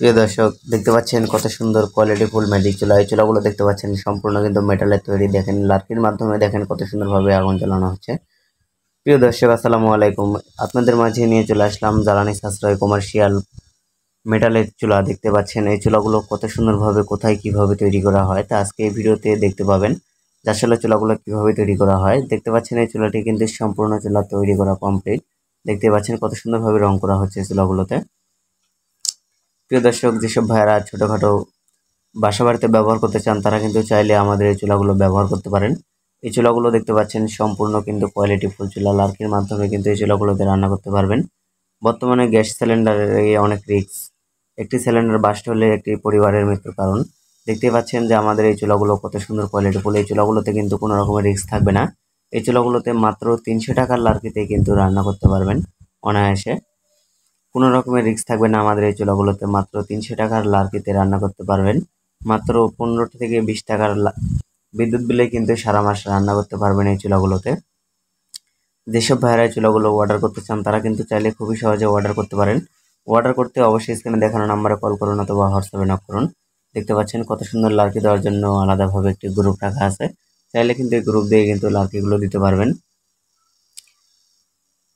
প্রিয় দর্শক, দেখতে পাচ্ছেন কত সুন্দর কোয়ালিটি ফুল ম্যাজিক চুলা। এই চুলাগুলো দেখতে পাচ্ছেন সম্পূর্ণ কিন্তু মেটালের তৈরি। দেখেন লার্কির মাধ্যমে দেখেন কত সুন্দরভাবে আগুন জ্বালানো হচ্ছে। প্রিয় দর্শক, আসসালামু আলাইকুম। আপনাদের মাঝে নিয়ে চলে আসলাম জ্বালানি সাশ্রয় কমার্শিয়াল মেটালের চুলা। দেখতে পাচ্ছেন এই চুলাগুলো কত সুন্দরভাবে কোথায় কিভাবে তৈরি করা হয়, তা আজকে এই ভিডিওতে দেখতে পাবেন। আসলে চুলাগুলো কিভাবে তৈরি করা হয়। দেখতে পাচ্ছেন এই চুলাটি কিন্তু সম্পূর্ণ চুলা তৈরি করা কমপ্লিট। দেখতে পাচ্ছেন কত সুন্দরভাবে রং করা হচ্ছে চুলাগুলোতে। প্রিয় দর্শক, যেসব ভাইয়েরা ছোটোখাটো বাসা বাড়িতে ব্যবহার করতে চান তারা কিন্তু চাইলে আমাদের এই চুলাগুলো ব্যবহার করতে পারেন। এই চুলাগুলো দেখতে পাচ্ছেন সম্পূর্ণ কিন্তু কোয়ালিটি ফুল চুলা। লার্কির মাধ্যমে কিন্তু এই চুলাগুলোতে রান্না করতে পারবেন। বর্তমানে গ্যাস সিলিন্ডারের অনেক রিস্ক। একটি সিলিন্ডার বাস্ট হলে একটি পরিবারের মৃত্যুর কারণ। দেখতেই পাচ্ছেন যে আমাদের এই চুলাগুলো কত সুন্দর কোয়ালিটি ফুল। এই চুলাগুলোতে কিন্তু কোনো রকমের রিস্ক থাকবে না। এই চুলাগুলোতে মাত্র 300 টাকার লার্কিতে কিন্তু রান্না করতে পারবেন অনায়াসে। কোনো রকমের রিস্ক থাকবে না। আমাদের এই চুলাগুলোতে মাত্র 300 টাকার লার্কিতে রান্না করতে পারবেন। মাত্র 15 থেকে 20 টাকার বিদ্যুৎ বিলে কিন্তু সারা মাস রান্না করতে পারবেন এই চুলাগুলোতে। যেসব ভাইয়েরা এই চুলাগুলো অর্ডার করতে চান তারা কিন্তু চাইলে খুবই সহজে অর্ডার করতে পারেন। অর্ডার করতে অবশ্যই স্ক্রিনে দেখানো নাম্বারে কল করুন অথবা হোয়াটসঅ্যাপে নক করুন। দেখতে পাচ্ছেন কত সুন্দর লার্কি দেওয়ার জন্য আলাদাভাবে একটি গ্রুপ রাখা আছে। চাইলে কিন্তু এই গ্রুপ দিয়ে কিন্তু লার্কিগুলো দিতে পারবেন।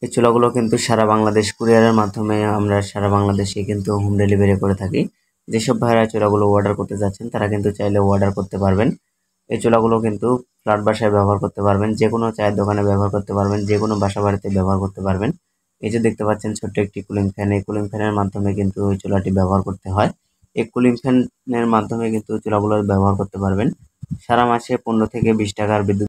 এই চুলাগুলো কিন্তু সারা বাংলাদেশ কুরিয়ারের মাধ্যমে আমরা সারা বাংলাদেশে কিন্তু হোম ডেলিভারি করে থাকি। যেসব ভাইরা চুলাগুলো অর্ডার করতে যাচ্ছেন তারা কিন্তু চাইলে অর্ডার করতে পারবেন। এই চুলাগুলো কিন্তু ফ্ল্যাট বাসায় ব্যবহার করতে পারবেন, যে কোনো চায়ের দোকানে ব্যবহার করতে পারবেন, যে কোনো বাসা বাড়িতে ব্যবহার করতে পারবেন। এই যে দেখতে পাচ্ছেন ছোট্ট একটি কুলিং ফ্যান, এই কুলিং ফ্যানের মাধ্যমে কিন্তু ওই চুলাটি ব্যবহার করতে হয়। এই কুলিং ফ্যানের মাধ্যমে কিন্তু চুলাগুলো ব্যবহার করতে পারবেন। সারা মাসে 15 থেকে 20 টাকার বিদ্যুৎ